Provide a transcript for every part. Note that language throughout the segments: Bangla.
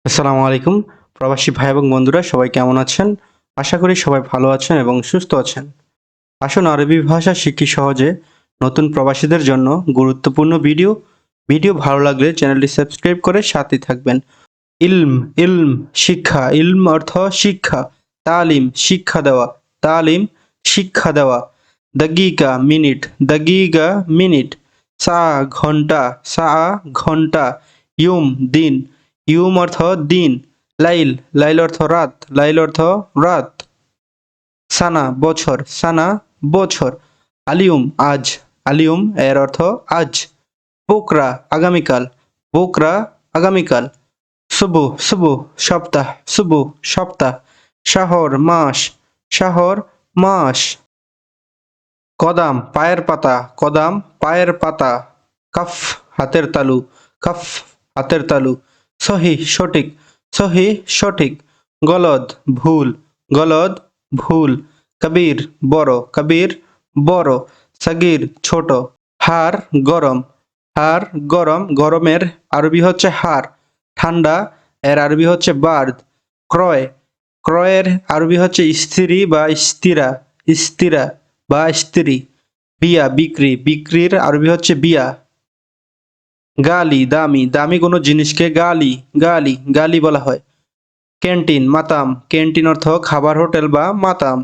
আসসালামু আলাইকুম। প্রবাসী ভাই এবং বন্ধুরা সবাই কেমন আছেন? আশা করি সবাই ভালো আছেন এবং সুস্থ আছেন। আসুন আরবি ভাষা শিখি সহজে। নতুন প্রবাসীদের জন্য গুরুত্বপূর্ণ ভিডিও ভালো লাগলে চ্যানেলটি সাবস্ক্রাইব করে সাথেই থাকবেন। ইলম ইলম শিক্ষা, ইলম অর্থ শিক্ষা, তালিম শিক্ষা দেওয়া, তালিম শিক্ষা দেওয়া। দাগিকা মিনিট, দাগিকা মিনিট। সা ঘন্টা, সা ঘন্টা। ইউম দিন, ইউম অর্থ দিন। লাইল, লাইল অর্থ রাত, লাইল অর্থ রাত। সানা বছর, সানা বছর। আলিউম আজ, আলিউম এর অর্থ আজ। বুকরা আগামীকাল, বুকরা আগামীকাল। সুবু সুবু সপ্তাহ, সুবু সপ্তাহ। শাহর মাস, শাহর মাস। কদাম পায়ের পাতা, কদাম পায়ের পাতা। কাফ হাতের তালু, কাফ হাতের তালু। সহি সঠিক, সহি সঠিক। গলদ ভুল, গলদ ভুল। কবির বড়, কবির বড়। সগির ছোট। হার গরম, হার গরম, গরমের আরবি হচ্ছে হার। ঠান্ডা এর আরবি হচ্ছে বার্দ। ক্রয়, ক্রয়ের আরবি হচ্ছে স্ত্রী বা স্থিরা, স্থিরা বা স্ত্রী। বিয়া বিক্রি, বিক্রির আরবি হচ্ছে বিয়া। গালি দামি, দামি কোনো জিনিসকে গালি, গালি গালি বলা হয়। ক্যান্টিন মাতাম, ক্যান্টিন অর্থ খাবার হোটেল বা মাতাম।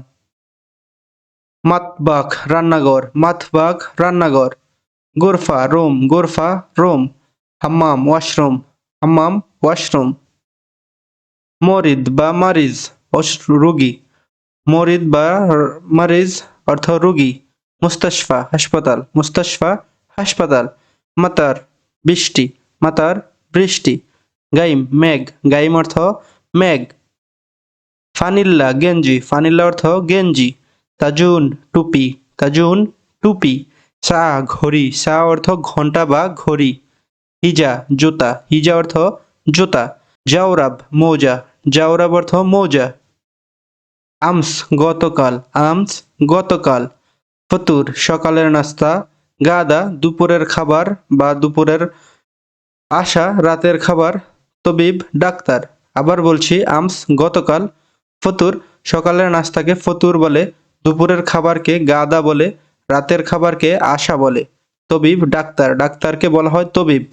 মাতবাখ রান্নাঘর, মাতবাখ রান্নাঘর। গোরফা রুম, গোরফা রুম। হাম্মাম ওয়াশরুম, হাম্মাম ওয়াশরুম। মরিদ বা মারিজ রোগী, মরিদ বা মারিজ অর্থ রোগী। মুস্তাশফা হাসপাতাল, মুস্তাশফা হাসপাতাল। মাতার বৃষ্টি, মাতার বৃষ্টি। গাইম মেঘ, গাইম অর্থ মেঘ। ফানিল্লা গেঞ্জি, ফানিল্লা অর্থ গেঞ্জি। তাজুন টুপি, তাজুন টুপি। সা ঘড়ি, সা অর্থ ঘন্টা বা ঘড়ি। হিজা জুতা, হিজা অর্থ জুতা। জাওরাব মোজা, জাওরাব অর্থ মোজা। আমস গতকাল, আমস গতকাল। ফতুর সকালের নাস্তা। গাদা দুপুরের খাবার বা দুপুরের আশা রাতের খাবার। তবিব ডাক্তার। আবার বলছি, আমস গতকাল। ফতুর সকালের নাস্তাকে ফতুর বলে, দুপুরের খাবারকে গাদা বলে, রাতের খাবারকে আশা বলে। তবিব ডাক্তার, ডাক্তারকে বলা হয় তবিব।